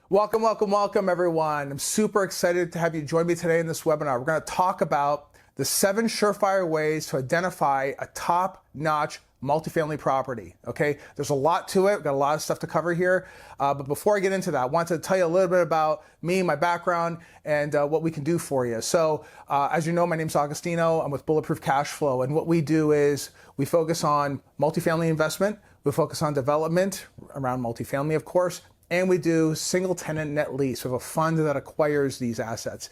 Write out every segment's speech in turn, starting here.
Welcome, welcome, welcome, everyone. I'm super excited to have you join me today in this webinar. We're going to talk about the 7 surefire ways to identify a top-notch multifamily property. Okay, there's a lot to it. We've got a lot of stuff to cover here. But before I get into that, I want to tell you a little bit about me, my background, and what we can do for you. So, as you know, my name's Agostino. I'm with Bulletproof Cash Flow, and what we do is we focus on multifamily investment. We focus on development around multifamily, of course. And we do single tenant net lease. We have a fund that acquires these assets.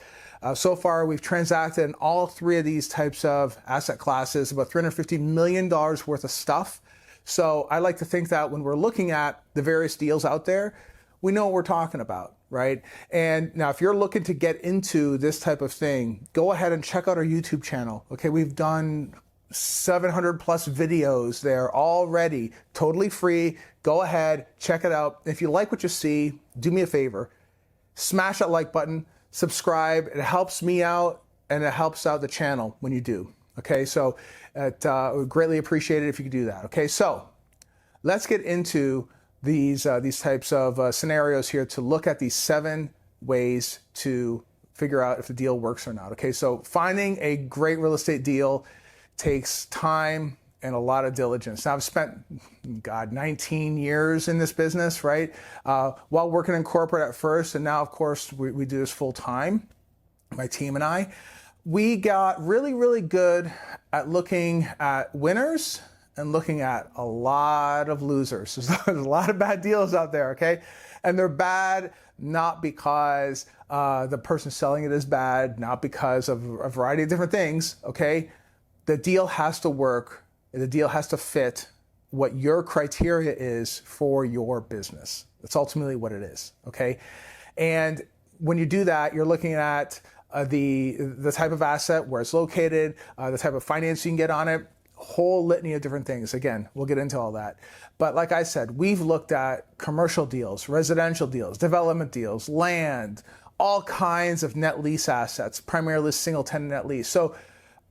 So far, we've transacted in all 3 of these types of asset classes, about $350 million worth of stuff. So I like to think that when we're looking at the various deals out there, we know what we're talking about, right? And now if you're looking to get into this type of thing, go ahead and check out our YouTube channel. Okay, we've done 700 plus videos there already, totally free. Go ahead, check it out. If you like what you see, do me a favor, smash that like button, subscribe. It helps me out and it helps out the channel when you do. Okay, so would greatly appreciate it if you could do that. Okay, so let's get into these types of scenarios here to look at these 7 ways to figure out if the deal works or not. Okay, so finding a great real estate deal takes time and a lot of diligence. Now I've spent, 19 years in this business, right? While working in corporate at first, and now of course we do this full time, my team and I. We got really, really good at looking at winners and looking at a lot of losers. There's a lot of bad deals out there, okay? And they're bad not because the person selling it is bad, not because of a variety of different things, okay? The deal has to work. The deal has to fit what your criteria is for your business. That's ultimately what it is, okay? And when you do that, you're looking at the type of asset, where it's located, the type of finance you can get on it, whole litany of different things. Again, we'll get into all that. But like I said, we've looked at commercial deals, residential deals, development deals, land, all kinds of net lease assets, primarily single tenant net lease. So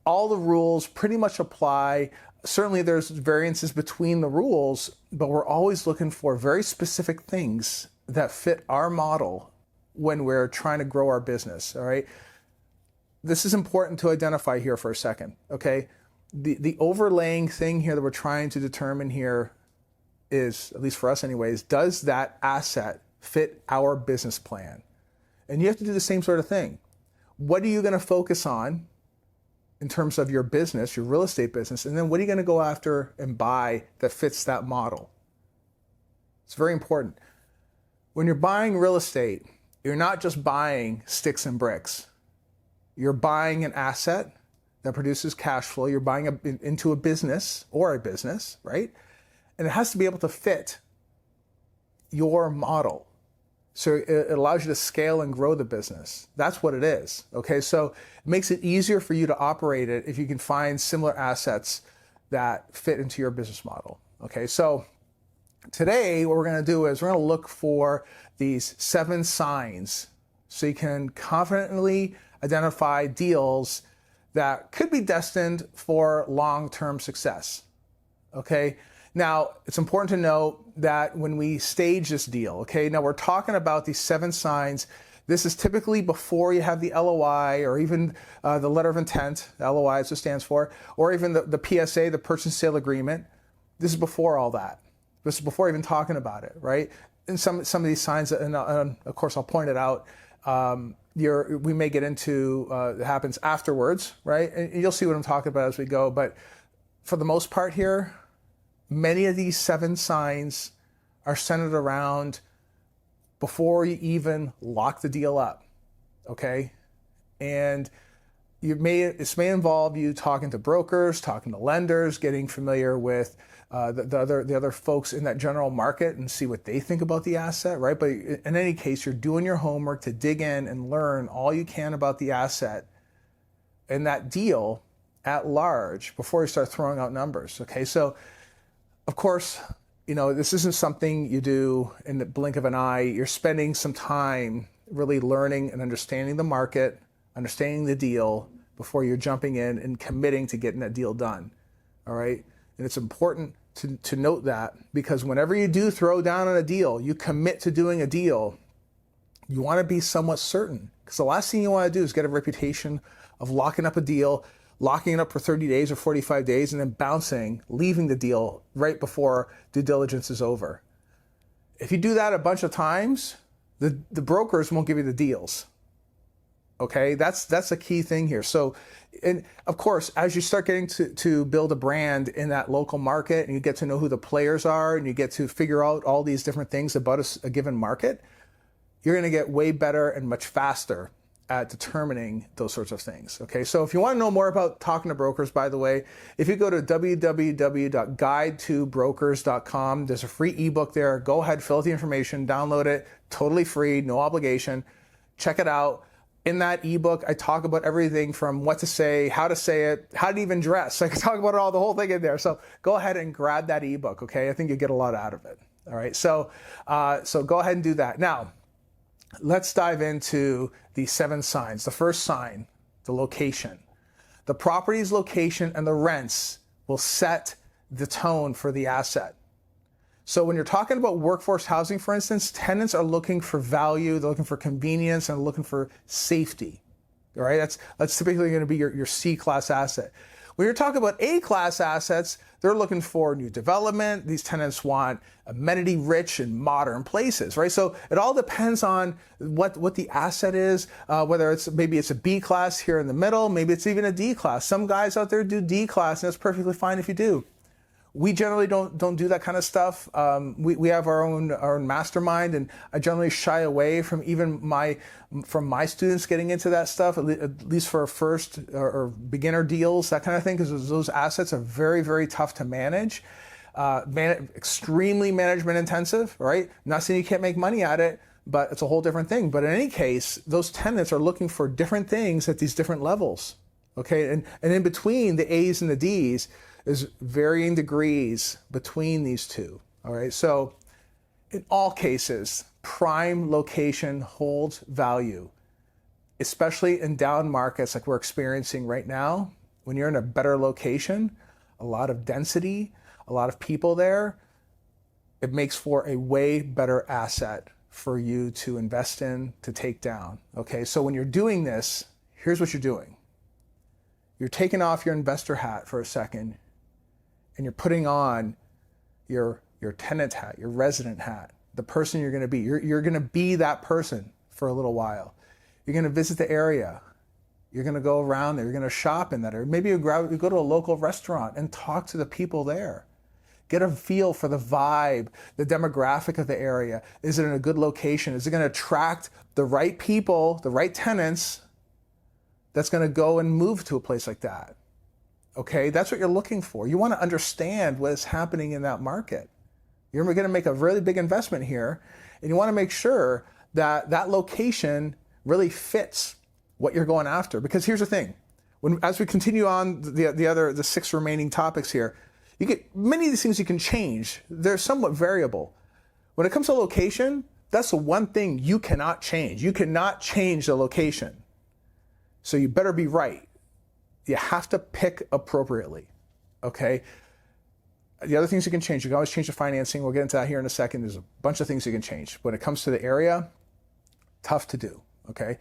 all the rules pretty much apply. Certainly there's variances between the rules, but we're always looking for very specific things that fit our model when we're trying to grow our business, all right? This is important to identify here for a second, okay? The overlaying thing here that we're trying to determine here is, at least for us anyways, does that asset fit our business plan? And you have to do the same sort of thing. What are you gonna focus on in terms of your business, your real estate business, and then what are you going to go after and buy that fits that model? It's very important. When you're buying real estate, you're not just buying sticks and bricks. You're buying an asset that produces cash flow. You're buying into a business or a business, right? And it has to be able to fit your model. So it allows you to scale and grow the business. That's what it is, okay? So it makes it easier for you to operate it if you can find similar assets that fit into your business model, okay? So today, what we're gonna do is we're gonna look for these 7 signs so you can confidently identify deals that could be destined for long-term success, okay? Now, it's important to note that when we stage this deal, okay, now we're talking about these 7 signs. This is typically before you have the LOI or even the letter of intent, the LOI is what it stands for, or even the PSA, the purchase and sale agreement. This is before all that. This is before even talking about it, right? And some of these signs, and of course I'll point it out, we may get into, it happens afterwards, right? And you'll see what I'm talking about as we go, but for the most part here, many of these 7 signs are centered around before you even lock the deal up, okay? And this may involve you talking to brokers, talking to lenders, getting familiar with the other folks in that general market and see what they think about the asset, right? But in any case, you're doing your homework to dig in and learn all you can about the asset and that deal at large before you start throwing out numbers, okay? So, of course, this isn't something you do in the blink of an eye. You're spending some time really learning and understanding the market, understanding the deal before you're jumping in and committing to getting that deal done, all right? And it's important to note that, because whenever you do throw down on a deal, you commit to doing a deal, You want to be somewhat certain, because the last thing you want to do is get a reputation of locking up a deal, locking it up for 30 days or 45 days, and then bouncing, leaving the deal right before due diligence is over. If you do that a bunch of times, the brokers won't give you the deals. Okay, that's a key thing here. So, and of course, as you start getting to build a brand in that local market, and you get to know who the players are, and you get to figure out all these different things about a given market, you're going to get way better and much faster at determining those sorts of things. Okay, so if you want to know more about talking to brokers, by the way, if you go to www.guidetobrokers.com, there's a free ebook there. Go ahead, fill out the information, download it, totally free, no obligation. Check it out. In that ebook, I talk about everything from what to say, how to say it, how to even dress. I can talk about the whole thing in there. So go ahead and grab that ebook, okay? I think you'll get a lot out of it. All right, so go ahead and do that. Now, let's dive into the 7 signs. The first sign, the location. The property's location and the rents will set the tone for the asset. So when you're talking about workforce housing, for instance, tenants are looking for value, they're looking for convenience, and looking for safety. All right, that's typically going to be your C-class asset. When you're talking about A-class assets, they're looking for new development. These tenants want amenity-rich and modern places, right? So it all depends on what the asset is, whether maybe it's a B-class here in the middle, maybe it's even a D-class. Some guys out there do D-class, and it's perfectly fine if you do. We generally don't do that kind of stuff. We have our own mastermind, and I generally shy away from my students getting into that stuff, at least for first or beginner deals, that kind of thing, because those assets are very, very tough to manage, extremely management intensive, right? Not saying you can't make money at it, but it's a whole different thing. But in any case, those tenants are looking for different things at these different levels, okay? And in between the A's and the D's, there's varying degrees between these two, all right? So in all cases, prime location holds value, especially in down markets like we're experiencing right now. When you're in a better location, a lot of density, a lot of people there, it makes for a way better asset for you to invest in, to take down, okay? So when you're doing this, here's what you're doing. You're taking off your investor hat for a second, and you're putting on your tenant hat, your resident hat, the person you're going to be. You're going to be that person for a little while. You're going to visit the area. You're going to go around there. You're going to shop in that area. Maybe you go to a local restaurant and talk to the people there. Get a feel for the vibe, the demographic of the area. Is it in a good location? Is it going to attract the right people, the right tenants that's going to go and move to a place like that? Okay, that's what you're looking for. You want to understand what is happening in that market. You're going to make a really big investment here, and you want to make sure that that location really fits what you're going after. Because here's the thing: as we continue on the 6 remaining topics here, you get many of these things you can change. They're somewhat variable. When it comes to location, that's the one thing you cannot change. You cannot change the location. So you better be right. You have to pick appropriately, okay? The other things you can change, you can always change the financing. We'll get into that here in a second. There's a bunch of things you can change. When it comes to the area, tough to do, okay?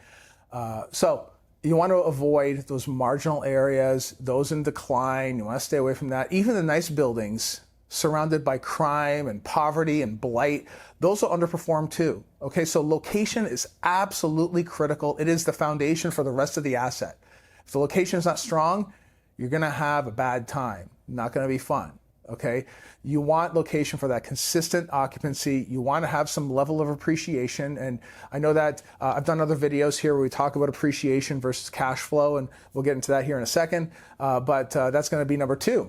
So you want to avoid those marginal areas, those in decline. You want to stay away from that. Even the nice buildings surrounded by crime and poverty and blight, those will underperform too, okay? So location is absolutely critical. It is the foundation for the rest of the asset. If the location is not strong, you're going to have a bad time. Not going to be fun, okay? You want location for that consistent occupancy. You want to have some level of appreciation. And I know that I've done other videos here where we talk about appreciation versus cash flow, and we'll get into that here in a second. But that's going to be number 2,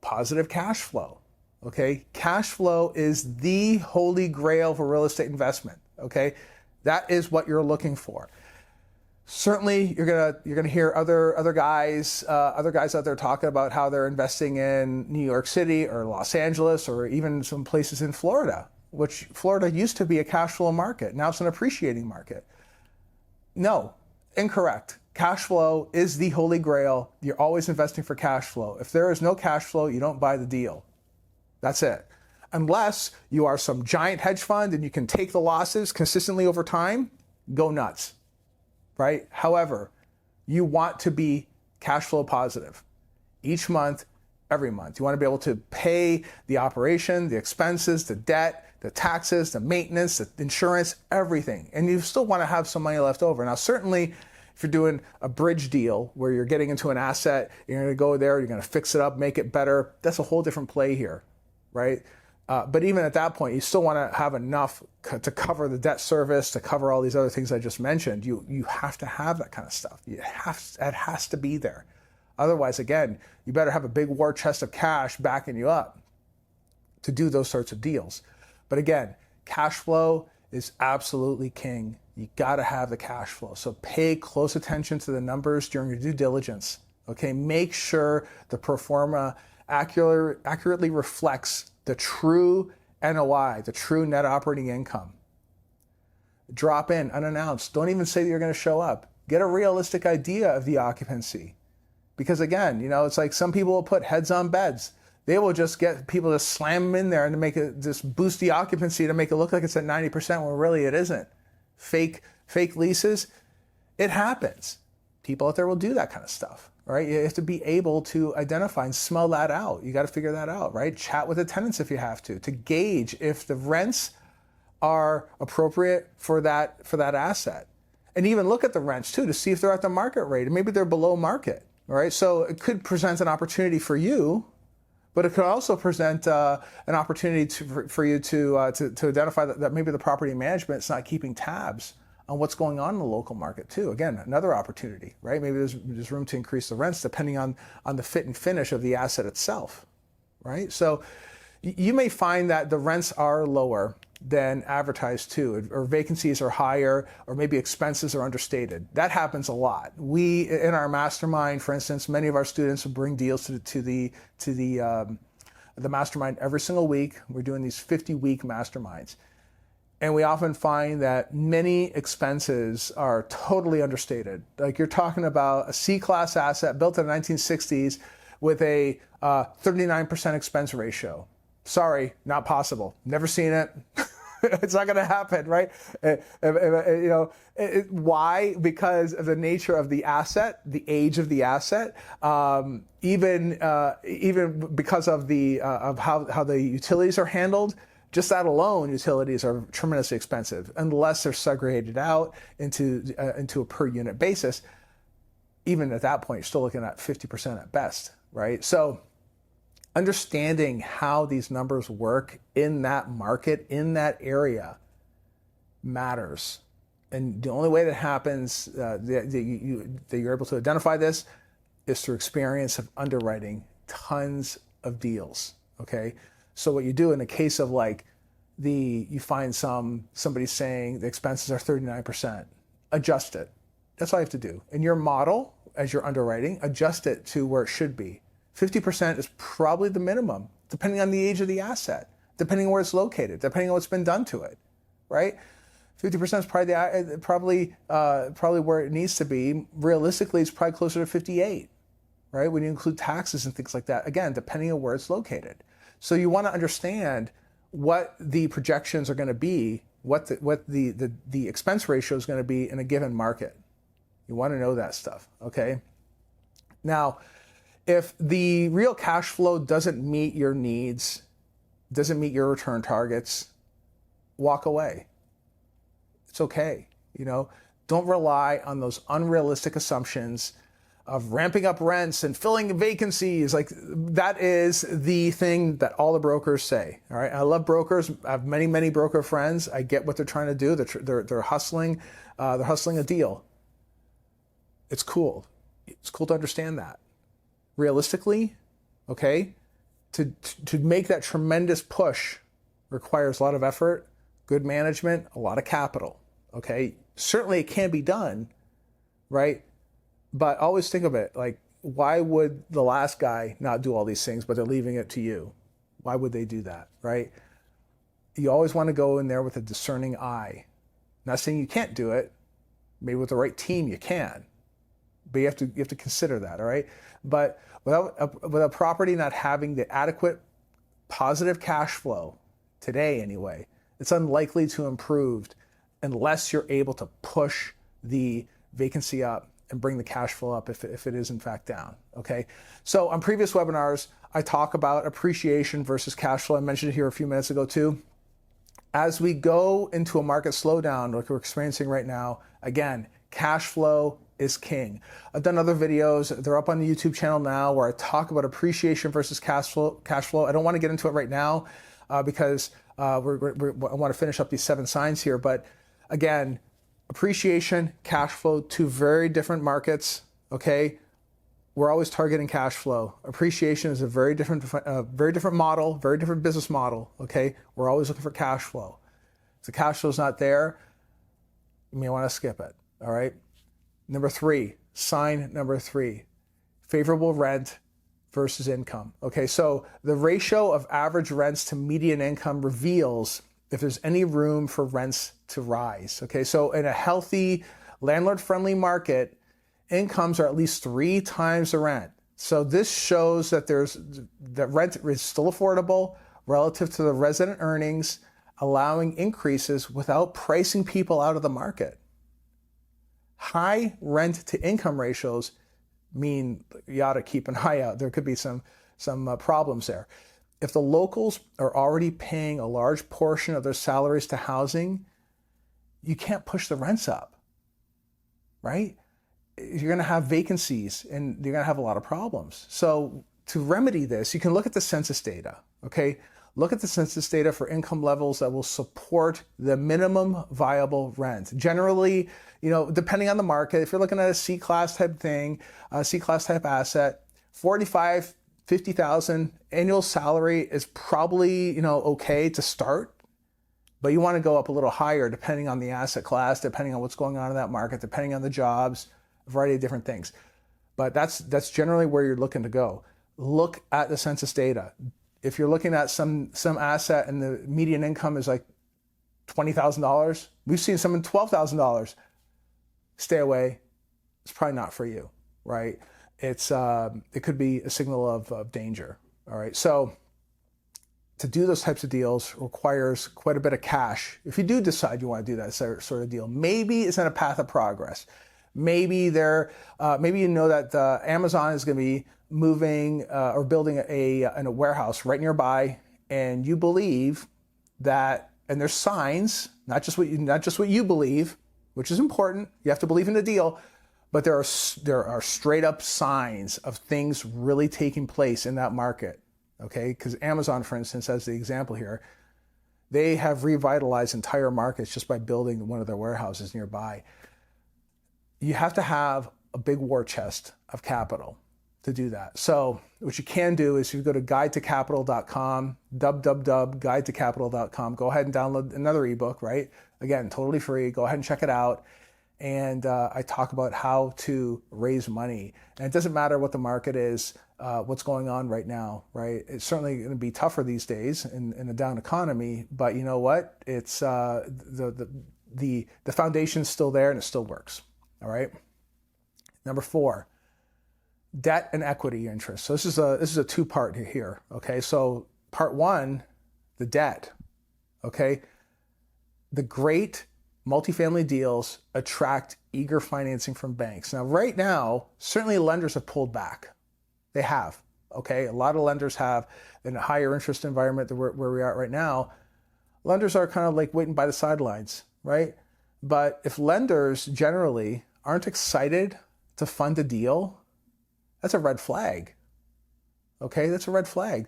positive cash flow, okay? Cash flow is the holy grail for real estate investment, okay? That is what you're looking for. Certainly, you're gonna hear other guys out there talking about how they're investing in New York City or Los Angeles or even some places in Florida, which Florida used to be a cash flow market. Now it's an appreciating market. No, incorrect. Cash flow is the holy grail. You're always investing for cash flow. If there is no cash flow, you don't buy the deal. That's it. Unless you are some giant hedge fund and you can take the losses consistently over time, go nuts, right? However, you want to be cash flow positive each month, every month. You want to be able to pay the operation, the expenses, the debt, the taxes, the maintenance, the insurance, everything. And you still want to have some money left over. Now, certainly, if you're doing a bridge deal where you're getting into an asset, you're going to go there, you're going to fix it up, make it better, that's a whole different play here, right? But even at that point, you still want to have enough to cover the debt service, to cover all these other things I just mentioned. You have to have that kind of stuff. It has to be there. Otherwise, again, you better have a big war chest of cash backing you up to do those sorts of deals. But again, cash flow is absolutely king. You got to have the cash flow. So pay close attention to the numbers during your due diligence. Okay, make sure the pro forma accurately reflects the true NOI, the true net operating income. Drop in unannounced. Don't even say that you're going to show up. Get a realistic idea of the occupancy. Because again, it's like some people will put heads on beds. They will just get people to slam them in there and to make it just boost the occupancy to make it look like it's at 90% when really it isn't. Fake leases, it happens. People out there will do that kind of stuff, right? You have to be able to identify and smell that out. You got to figure that out, right? Chat with the tenants if you have to gauge if the rents are appropriate for that asset. And even look at the rents too to see if they're at the market rate, and maybe they're below market, right? So it could present an opportunity for you, but it could also present an opportunity for you to identify that maybe the property management is not keeping tabs on what's going on in the local market too. Again, another opportunity, right? Maybe there's room to increase the rents depending on the fit and finish of the asset itself, right? So you may find that the rents are lower than advertised too, or vacancies are higher, or maybe expenses are understated. That happens a lot. We, in our mastermind, for instance, many of our students will bring deals to the mastermind every single week. We're doing these 50-week masterminds. And we often find that many expenses are totally understated. Like you're talking about a C-class asset built in the 1960s with a 39% expense ratio. Sorry, not possible. Never seen it. It's not going to happen, right? Why? Because of the nature of the asset, the age of the asset, even because of how the utilities are handled. Just that alone, utilities are tremendously expensive unless they're segregated out into a per unit basis. Even at that point, you're still looking at 50% at best, right? So understanding how these numbers work in that market, in that area, matters. And the only way that happens, that you're able to identify this, is through experience of underwriting tons of deals, okay? So what you do in the case of you find somebody saying the expenses are 39%, adjust it. That's all you have to do. In your model, as you're underwriting, adjust it to where it should be. 50% is probably the minimum, depending on the age of the asset, depending on where it's located, depending on what's been done to it, right? 50% is probably where it needs to be. Realistically, it's probably closer to 58, right? When you include taxes and things like that, again, depending on where it's located. So you want to understand what the projections are going to be, what the expense ratio is going to be in a given market. You want to know that stuff, okay? Now, if the real cash flow doesn't meet your needs, doesn't meet your return targets, walk away. It's okay. Don't rely on those unrealistic assumptions of ramping up rents and filling vacancies. Like that is the thing that all the brokers say. All right. I love brokers. I have many, many broker friends. I get what they're trying to do. They're hustling. They're hustling a deal. It's cool. It's cool to understand that. Realistically, okay, to make that tremendous push requires a lot of effort, good management, a lot of capital, okay? Certainly it can be done, right? But always think of it, like, why would the last guy not do all these things, but they're leaving it to you? Why would they do that, right? You always want to go in there with a discerning eye. Not saying you can't do it. Maybe with the right team you can. But you have to consider that, all right? But without a property not having the adequate positive cash flow, today anyway, it's unlikely to improve unless you're able to push the vacancy up and bring the cash flow up if it is in fact down, okay? So on previous webinars, I talk about appreciation versus cash flow. I mentioned it here a few minutes ago too. As we go into a market slowdown like we're experiencing right now, again, cash flow is king. I've done other videos, they're up on the YouTube channel now, where I talk about appreciation versus cash flow. I don't want to get into it right now because I want to finish up these 7 signs here, but again, appreciation, cash flow, 2 very different markets, okay? We're always targeting cash flow. Appreciation is a very different model, very different business model, okay? We're always looking for cash flow. If the cash flow is not there, you may want to skip it, all right? Number 3, sign number 3, favorable rent versus income, okay? So the ratio of average rents to median income reveals if there's any room for rents to rise, okay? So in a healthy, landlord-friendly market, incomes are at least 3 times the rent. So this shows that that rent is still affordable relative to the resident earnings, allowing increases without pricing people out of the market. High rent to income ratios mean you ought to keep an eye out. There could be some problems there. If the locals are already paying a large portion of their salaries to housing, you can't push the rents up, right? You're going to have vacancies and you're going to have a lot of problems. So to remedy this, you can look at the census data, okay? Look at the census data for income levels that will support the minimum viable rent. Generally, depending on the market, if you're looking at a C-class type thing, a C-class type asset, 45, 50,000 annual salary is probably, okay to start, but you want to go up a little higher depending on the asset class, depending on what's going on in that market, depending on the jobs, a variety of different things. But that's generally where you're looking to go. Look at the census data. If you're looking at some asset and the median income is like $20,000, we've seen some in $12,000. Stay away. It's probably not for you, right? It could be a signal of danger. All right. So to do those types of deals requires quite a bit of cash. If you do decide you want to do that sort of deal, maybe it's in a path of progress. Maybe maybe you know that Amazon is going to be moving or building a warehouse right nearby, and you believe that, and there's signs, not just what you believe, which is important. You have to believe in the deal, but there are straight up signs of things really taking place in that market. Okay, because Amazon, for instance, as the example here, they have revitalized entire markets just by building one of their warehouses nearby. You have to have a big war chest of capital to do that. So what you can do is you go to guidetocapital.com, guidetocapital.com. Go ahead and download another ebook, right? Again, totally free. Go ahead and check it out. And I talk about how to raise money. And it doesn't matter what the market is, what's going on right now, right? It's certainly going to be tougher these days in a down economy, but you know what? It's the foundation's still there and it still works. All right. Number 4, debt and equity interest. So this is a 2-part here. Okay. So part 1, the debt. Okay. The great multifamily deals attract eager financing from banks. Now, right now, certainly lenders have pulled back. They have. Okay. A lot of lenders have in a higher interest environment than where we are right now. Lenders are kind of like waiting by the sidelines, right? But if lenders generally aren't excited to fund a deal, that's a red flag. Okay, that's a red flag.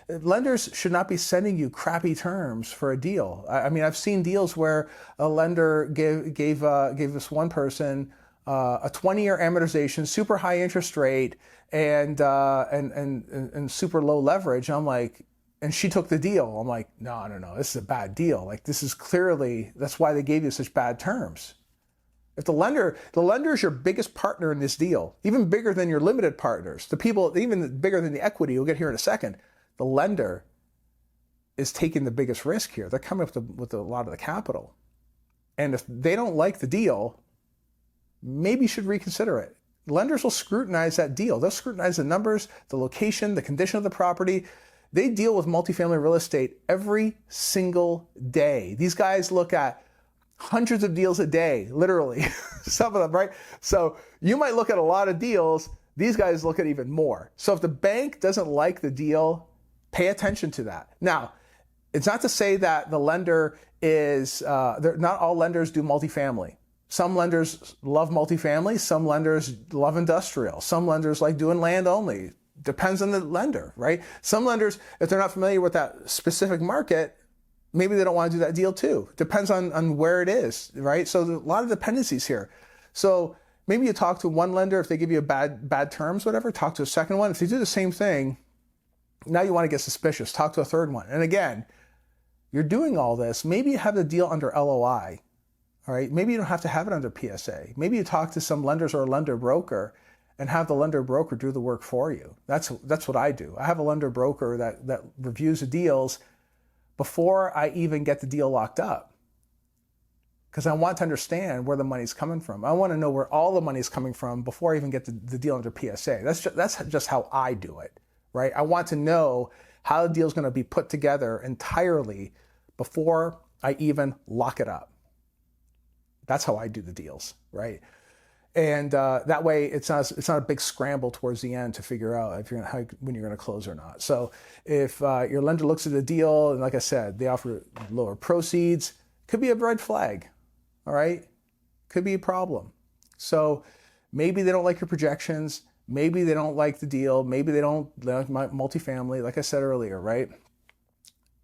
Lenders should not be sending you crappy terms for a deal. I mean, I've seen deals where a lender gave this one person a 20-year amortization, super high interest rate, and super low leverage. And I'm like, and she took the deal. I'm like, no, this is a bad deal. Like, this is clearly, that's why they gave you such bad terms. If the lender is your biggest partner in this deal, even bigger than your limited partners, the people, even bigger than the equity, you'll get here in a second, the lender is taking the biggest risk here. They're coming up with a lot of the capital. And if they don't like the deal, maybe you should reconsider it. Lenders will scrutinize that deal. They'll scrutinize the numbers, the location, the condition of the property. They deal with multifamily real estate every single day. These guys look at hundreds of deals a day, literally, some of them, right? So you might look at a lot of deals. These guys look at even more. So if the bank doesn't like the deal, pay attention to that. Now, it's not to say that the lender is, not all lenders do multifamily. Some lenders love multifamily, some lenders love industrial, some lenders like doing land only. Depends on the lender, right? Some lenders, if they're not familiar with that specific market, maybe they don't want to do that deal too. Depends on where it is, right? So there's a lot of dependencies here. So maybe you talk to one lender, if they give you bad terms, whatever, talk to a second one. If they do the same thing, now you want to get suspicious, talk to a third one. And again, you're doing all this, maybe you have the deal under LOI, all right? Maybe you don't have to have it under PSA. Maybe you talk to some lenders or a lender broker and have the lender broker do the work for you. That's what I do. I have a lender broker that reviews the deals before I even get the deal locked up, because I want to understand where the money's coming from. I want to know where all the money's coming from before I even get the deal under PSA. That's just how I do it, right? I want to know how the deal's going to be put together entirely before I even lock it up. That's how I do the deals, right? And that way, it's not a big scramble towards the end to figure out when you're going to close or not. So if your lender looks at the deal, and like I said, they offer lower proceeds, could be a red flag, all right? Could be a problem. So maybe they don't like your projections. Maybe they don't like the deal. Maybe they don't like multifamily, like I said earlier, right?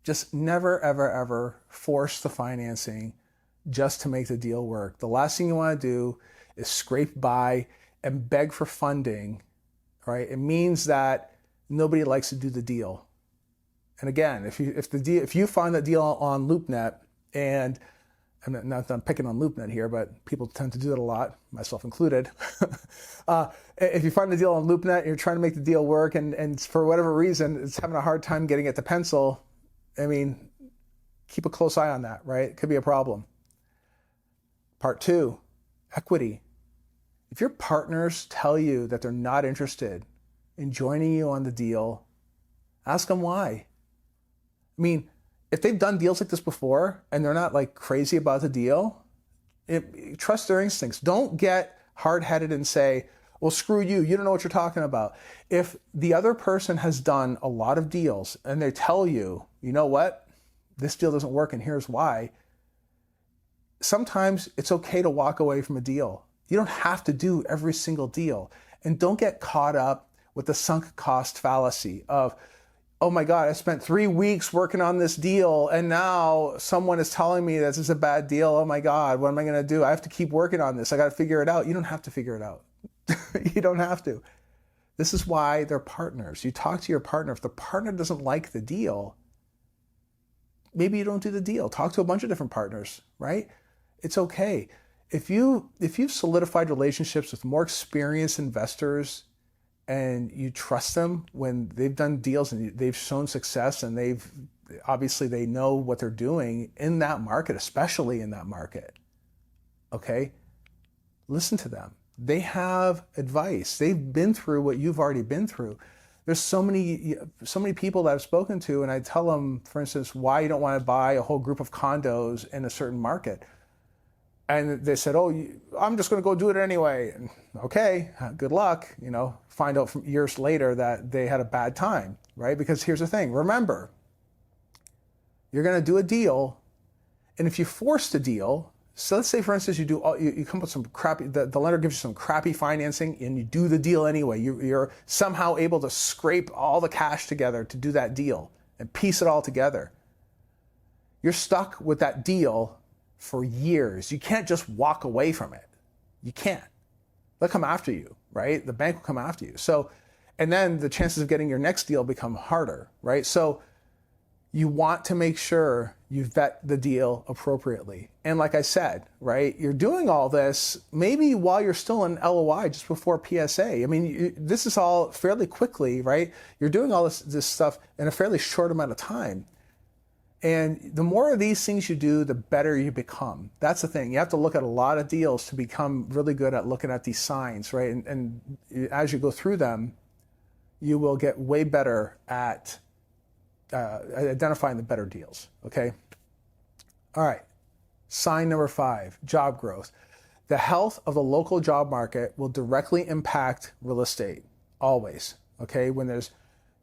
Just never, ever, ever force the financing just to make the deal work. The last thing you want to do is scrape by and beg for funding, right? It means that nobody likes to do the deal. And again, if you find that deal on LoopNet, and I'm not that I'm picking on LoopNet here, but people tend to do that a lot, myself included. If you find a deal on LoopNet and you're trying to make the deal work, and for whatever reason it's having a hard time getting it to pencil, I mean, keep a close eye on that, right? It could be a problem. Part 2, equity. If your partners tell you that they're not interested in joining you on the deal, ask them why. I mean, if they've done deals like this before and they're not like crazy about the deal, trust their instincts. Don't get hard-headed and say, well, screw you, you don't know what you're talking about. If the other person has done a lot of deals and they tell you, you know what, this deal doesn't work and here's why, sometimes it's okay to walk away from a deal. You don't have to do every single deal. And don't get caught up with the sunk cost fallacy of, oh my God, I spent 3 weeks working on this deal and now someone is telling me this is a bad deal. Oh my God, what am I going to do? I have to keep working on this. I got to figure it out. You don't have to figure it out. You don't have to. This is why they're partners. You talk to your partner. If the partner doesn't like the deal, maybe you don't do the deal. Talk to a bunch of different partners, right? It's okay. If you've solidified relationships with more experienced investors and you trust them when they've done deals and they've shown success and they know what they're doing in that market, especially in that market, okay? Listen to them. They have advice. They've been through what you've already been through. There's so many people that I've spoken to, and I tell them, for instance, why you don't want to buy a whole group of condos in a certain market. And they said, oh, I'm just going to go do it anyway. And, okay, good luck. Find out from years later that they had a bad time, right? Because here's the thing. Remember, you're going to do a deal. And if you force the deal, so let's say, for instance, you come up with some crappy, the lender gives you some crappy financing and you do the deal anyway. You're somehow able to scrape all the cash together to do that deal and piece it all together. You're stuck with that deal for years. You can't just walk away from it. You can't. They'll come after you, right? The bank will come after you. So, and then the chances of getting your next deal become harder, right? So you want to make sure you vet the deal appropriately. And like I said, right, you're doing all this maybe while you're still in LOI just before PSA. I mean, this is all fairly quickly, right? You're doing all this stuff in a fairly short amount of time. And the more of these things you do, the better you become. That's the thing. You have to look at a lot of deals to become really good at looking at these signs, right? And as you go through them, you will get way better at identifying the better deals, okay? All right. Sign number 5, job growth. The health of the local job market will directly impact real estate, always, okay? When there's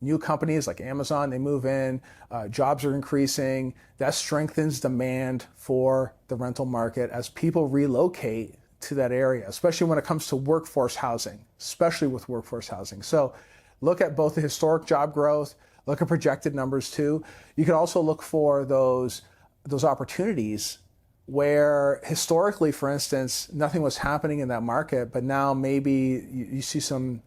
new companies like Amazon, they move in, jobs are increasing, that strengthens demand for the rental market as people relocate to that area, especially when it comes to workforce housing, especially with workforce housing. So look at both the historic job growth, look at projected numbers too. You can also look for those opportunities where historically, for instance, nothing was happening in that market, but now maybe you see some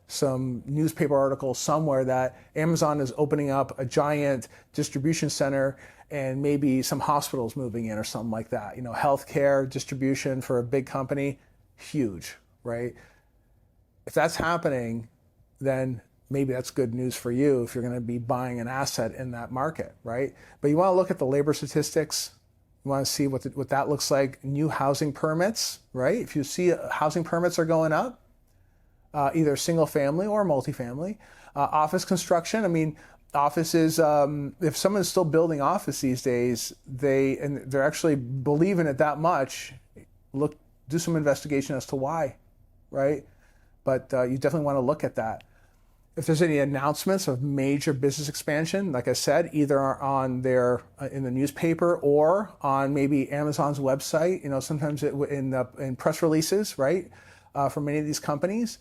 newspaper article somewhere that Amazon is opening up a giant distribution center and maybe some hospitals moving in or something like that. You know, healthcare distribution for a big company, huge, right? If that's happening, then maybe that's good news for you if you're going to be buying an asset in that market, right? But you want to look at the labor statistics. You want to see what that looks like. New housing permits, right? If you see housing permits are going up, either single family or multifamily. Office construction, I mean, offices, if someone's still building office these days, they're actually believing it that much, do some investigation as to why, right? But you definitely want to look at that. If there's any announcements of major business expansion, like I said, either on in the newspaper or on maybe Amazon's website, you know, sometimes in press releases, right, for many of these companies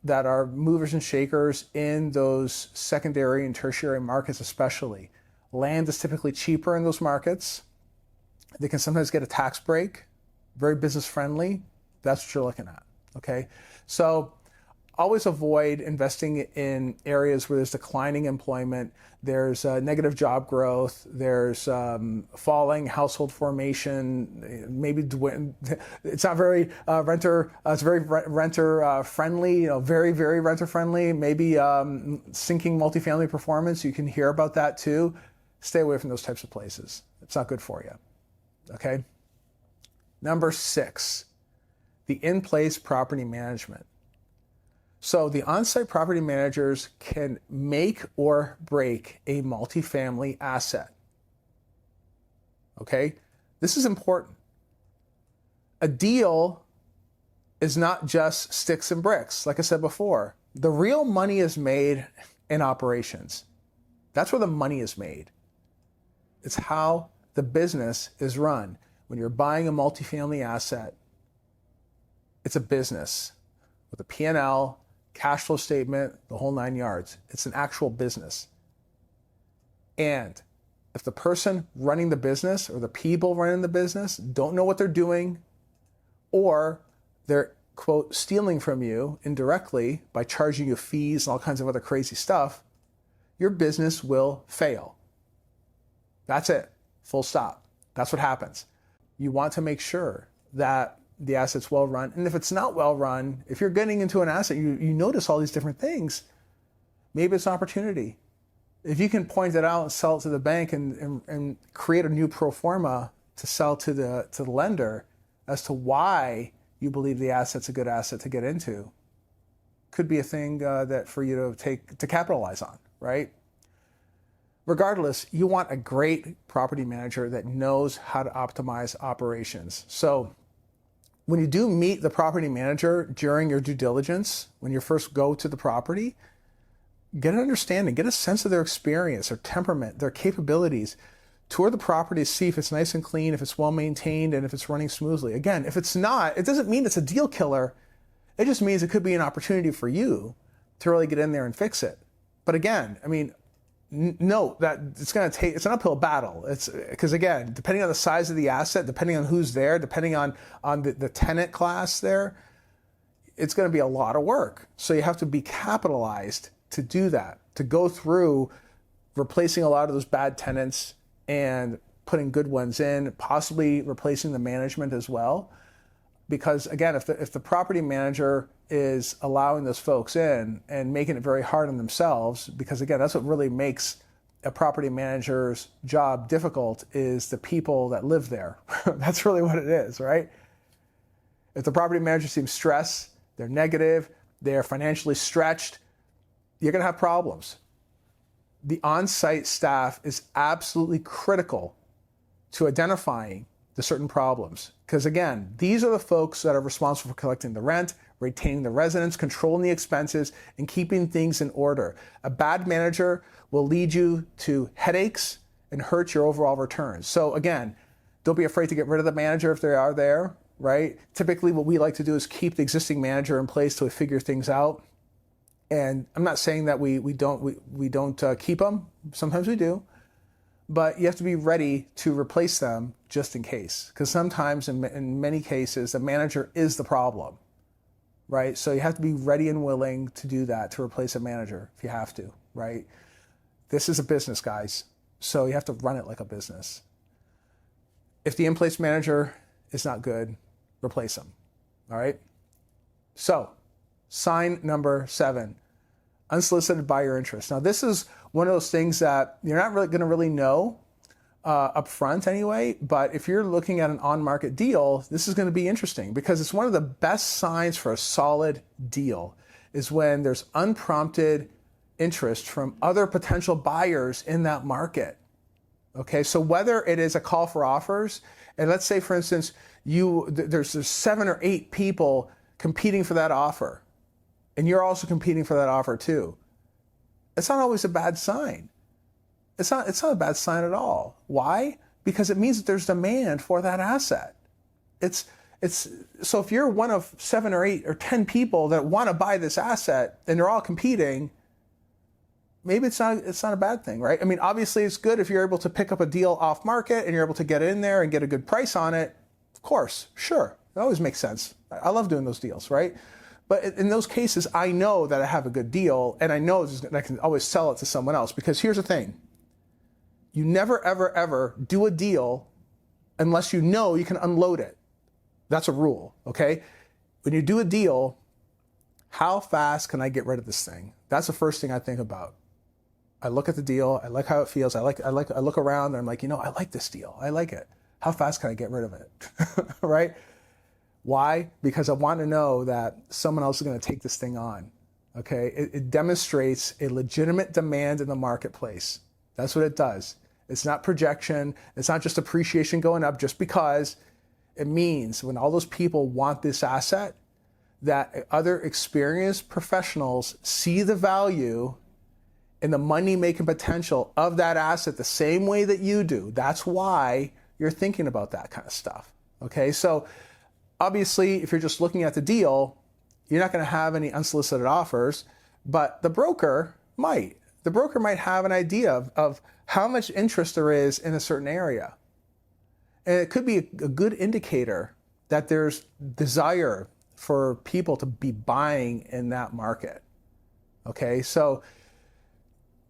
that are movers and shakers in those secondary and tertiary markets especially. Land is typically cheaper in those markets. They can sometimes get a tax break, very business friendly. That's what you're looking at, okay? So always avoid investing in areas where there's declining employment, there's negative job growth, there's falling household formation, maybe it's not very it's very renter friendly, you know, very, very renter friendly, maybe sinking multifamily performance. You can hear about that too. Stay away from those types of places. It's not good for you, okay? Number 6, the in-place property management. So the on-site property managers can make or break a multifamily asset. Okay? This is important. A deal is not just sticks and bricks. Like I said before, the real money is made in operations. That's where the money is made. It's how the business is run. When you're buying a multifamily asset, it's a business with a P&L, cash flow statement, the whole 9 yards. It's an actual business. And if the person running the business or the people running the business don't know what they're doing, or they're, quote, stealing from you indirectly by charging you fees and all kinds of other crazy stuff, your business will fail. That's it. Full stop. That's what happens. You want to make sure that the asset's well run. And if it's not well run, if you're getting into an asset, you notice all these different things, maybe it's an opportunity. If you can point it out and sell it to the bank and create a new pro forma to sell to the lender as to why you believe the asset's a good asset to get into, could be a thing that for you to capitalize on, right? Regardless, you want a great property manager that knows how to optimize operations. So when you do meet the property manager during your due diligence, when you first go to the property, get an understanding, get a sense of their experience, their temperament, their capabilities. Tour the property, see if it's nice and clean, if it's well maintained, and if it's running smoothly. Again, if it's not, it doesn't mean it's a deal killer. It just means it could be an opportunity for you to really get in there and fix it. But again, I mean, note that it's an uphill battle. It's because, again, depending on the size of the asset, depending on who's there, depending on the tenant class there, it's going to be a lot of work. So you have to be capitalized to do that, to go through replacing a lot of those bad tenants and putting good ones in, possibly replacing the management as well. Because again, if the property manager is allowing those folks in and making it very hard on themselves, because again, that's what really makes a property manager's job difficult, is the people that live there. That's really what it is, right? If the property manager seems stressed, they're negative, they're financially stretched, you're going to have problems. The on-site staff is absolutely critical to identifying the certain problems. Because again, these are the folks that are responsible for collecting the rent, retaining the residents, controlling the expenses, and keeping things in order. A bad manager will lead you to headaches and hurt your overall returns. So again, don't be afraid to get rid of the manager if they are there, right? Typically what we like to do is keep the existing manager in place till we figure things out. And I'm not saying that we don't keep them. Sometimes we do. But you have to be ready to replace them just in case. Because sometimes, in many cases, the manager is the problem, right? So you have to be ready and willing to do that, to replace a manager if you have to, right? This is a business, guys. So you have to run it like a business. If the in-place manager is not good, replace them, all right? So, sign number 7, unsolicited buyer interest. Now, this is one of those things that you're not really going to really know up front anyway, but if you're looking at an on-market deal, this is going to be interesting because it's one of the best signs for a solid deal is when there's unprompted interest from other potential buyers in that market. Okay, so whether it is a call for offers, and let's say, for instance, there's 7 or 8 people competing for that offer, and you're also competing for that offer too. It's not always a bad sign. It's not a bad sign at all. Why? Because it means that there's demand for that asset. So if you're one of 7 or 8 or 10 people that want to buy this asset and they're all competing, maybe it's not a bad thing, right? I mean, obviously it's good if you're able to pick up a deal off market and you're able to get in there and get a good price on it. Of course, sure. It always makes sense. I love doing those deals, right? But in those cases, I know that I have a good deal and I know that I can always sell it to someone else. Because here's the thing. You never, ever, ever do a deal unless you know you can unload it. That's a rule, okay? When you do a deal, how fast can I get rid of this thing? That's the first thing I think about. I look at the deal. I like how it feels. I look around and I'm like, I like this deal. I like it. How fast can I get rid of it? Right? Why? Because I want to know that someone else is going to take this thing on. Okay? It demonstrates a legitimate demand in the marketplace. That's what it does. It's not projection. It's not just appreciation going up just because. It means when all those people want this asset, that other experienced professionals see the value and the money-making potential of that asset the same way that you do. That's why you're thinking about that kind of stuff. Okay? So obviously, if you're just looking at the deal, you're not going to have any unsolicited offers, but the broker might. The broker might have an idea of how much interest there is in a certain area. And it could be a good indicator that there's desire for people to be buying in that market. Okay, so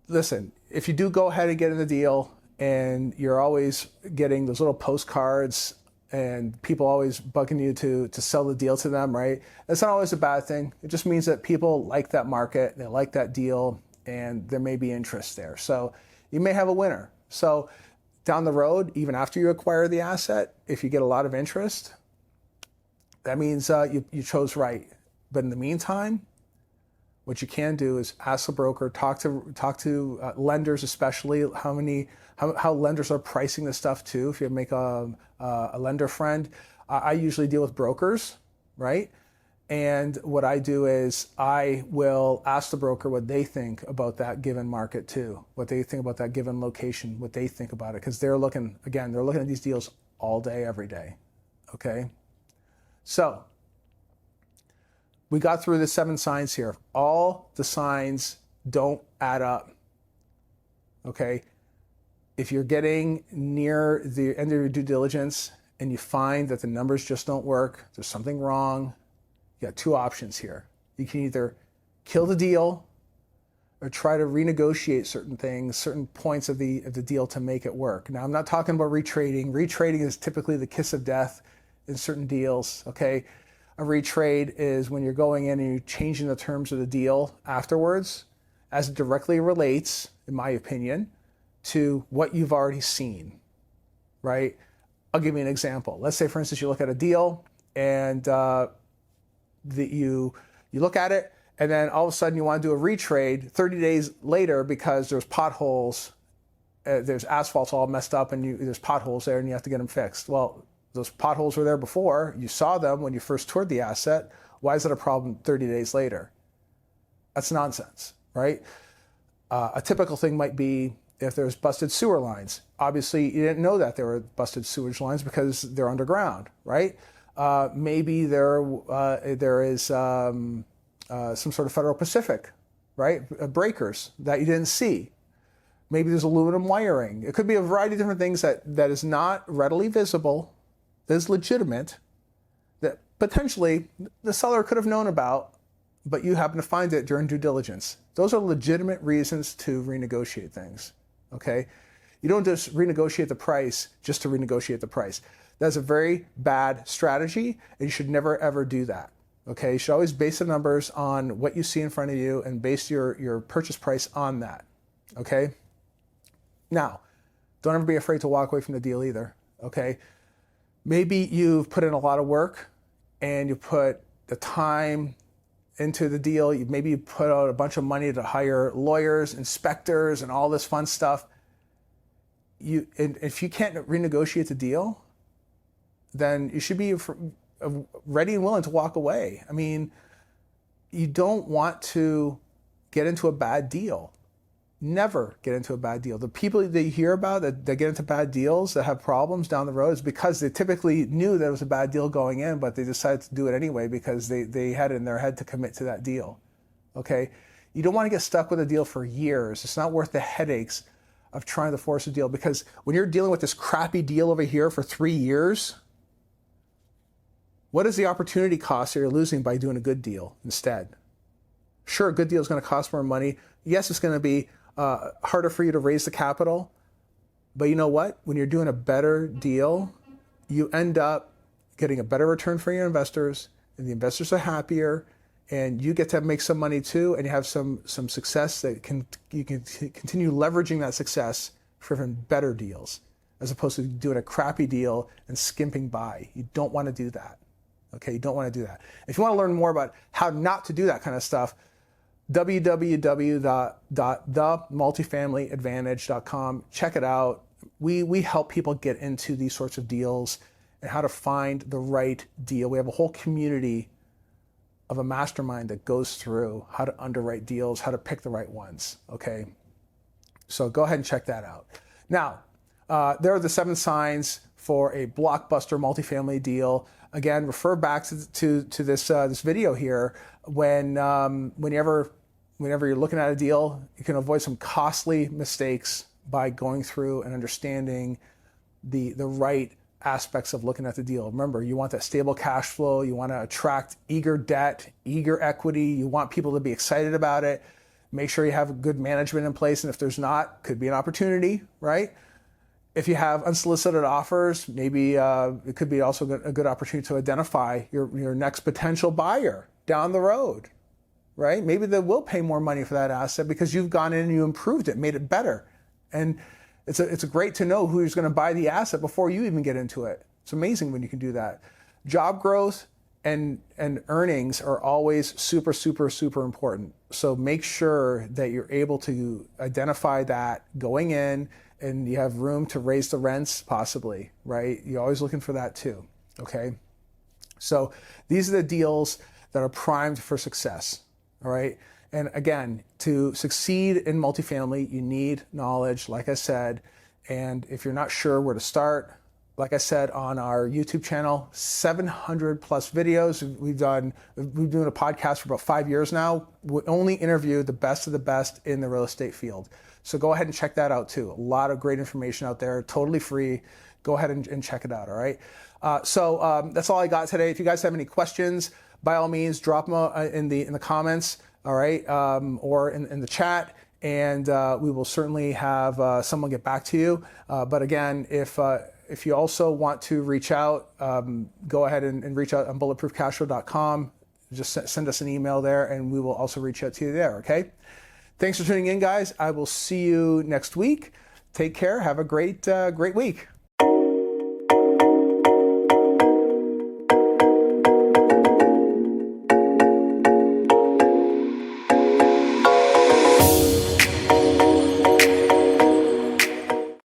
listen, if you do go ahead and get in the deal and you're always getting those little postcards and people always bugging you to sell the deal to them, right? That's not always a bad thing. It just means that people like that market, they like that deal, and there may be interest there. So you may have a winner. So down the road, even after you acquire the asset, if you get a lot of interest, that means you chose right. But in the meantime, what you can do is ask the broker, talk to lenders, especially how lenders are pricing this stuff too. If you make a lender friend, I usually deal with brokers, right? And what I do is I will ask the broker what they think about that given market too, what they think about that given location, what they think about it, because they're looking at these deals all day, every day. Okay, so we got through the 7 signs here. All the signs don't add up. Okay, if you're getting near the end of your due diligence and you find that the numbers just don't work, there's something wrong, you got 2 options here. You can either kill the deal or try to renegotiate certain things, certain points of the deal to make it work. Now, I'm not talking about retrading. Retrading is typically the kiss of death in certain deals, okay? A retrade is when you're going in and you're changing the terms of the deal afterwards, as it directly relates, in my opinion, to what you've already seen, right? I'll give you an example. Let's say, for instance, you look at a deal and you look at it, and then all of a sudden you want to do a retrade 30 days later because there's potholes, there's asphalt all messed up, and there's potholes there, and you have to get them fixed. Well, Those potholes were there before. You saw them when you first toured the asset. Why is it a problem 30 days later? That's nonsense, right? A typical thing might be if there's busted sewer lines. Obviously, you didn't know that there were busted sewage lines because they're underground, right? Maybe there is some sort of Federal Pacific, right? Breakers that you didn't see. Maybe there's aluminum wiring. It could be a variety of different things that is not readily visible, that is legitimate, that potentially the seller could have known about, but you happen to find it during due diligence. Those are legitimate reasons to renegotiate things, okay? You don't just renegotiate the price just to renegotiate the price. That's a very bad strategy, and you should never, ever do that, okay? You should always base the numbers on what you see in front of you and base your purchase price on that, okay? Now, don't ever be afraid to walk away from the deal either, okay? Maybe you've put in a lot of work and you put the time into the deal. Maybe you put out a bunch of money to hire lawyers, inspectors, and all this fun stuff. And if you can't renegotiate the deal, then you should be ready and willing to walk away. I mean, you don't want to get into a bad deal. Never get into a bad deal. The people that you hear about that get into bad deals, that have problems down the road, is because they typically knew that it was a bad deal going in, but they decided to do it anyway because they had it in their head to commit to that deal. Okay? You don't want to get stuck with a deal for years. It's not worth the headaches of trying to force a deal, because when you're dealing with this crappy deal over here for 3 years, what is the opportunity cost that you're losing by doing a good deal instead? Sure, a good deal is going to cost more money. Yes, it's going to be harder for you to raise the capital, but you know what? When you're doing a better deal, you end up getting a better return for your investors, and the investors are happier, and you get to make some money too, and you have some success that you can continue leveraging that success for even better deals, as opposed to doing a crappy deal and skimping by. You don't want to do that. Okay, you don't want to do that. If you want to learn more about how not to do that kind of stuff, www.themultifamilyadvantage.com. Check it out. We help people get into these sorts of deals and how to find the right deal. We have a whole community of a mastermind that goes through how to underwrite deals, how to pick the right ones, okay? So go ahead and check that out. Now, there are the 7 signs for a blockbuster multifamily deal. Again, refer back to this video here. Whenever you're looking at a deal, you can avoid some costly mistakes by going through and understanding the right aspects of looking at the deal. Remember, you want that stable cash flow. You want to attract eager debt, eager equity. You want people to be excited about it. Make sure you have good management in place. And if there's not, could be an opportunity, right? If you have unsolicited offers, maybe it could be also a good opportunity to identify your next potential buyer down the road, right? Maybe they will pay more money for that asset because you've gone in and you improved it, made it better. And it's great to know who's going to buy the asset before you even get into it. It's amazing when you can do that. Job growth and earnings are always super, super, super important. So make sure that you're able to identify that going in, and you have room to raise the rents possibly, right? You're always looking for that too, okay? So these are the deals that are primed for success, all right? And again, to succeed in multifamily, you need knowledge, like I said. And if you're not sure where to start, like I said, on our YouTube channel, 700 plus videos. We've been doing a podcast for about 5 years now. We only interview the best of the best in the real estate field. So go ahead and check that out too. A lot of great information out there, totally free. Go ahead and check it out, all right? So that's all I got today. If you guys have any questions, by all means, drop them in the comments, all right, or in the chat, and we will certainly have someone get back to you. But again, if you also want to reach out, go ahead and reach out on bulletproofcashflow.com. Just send us an email there, and we will also reach out to you there, okay? Thanks for tuning in, guys. I will see you next week. Take care. Have a great week.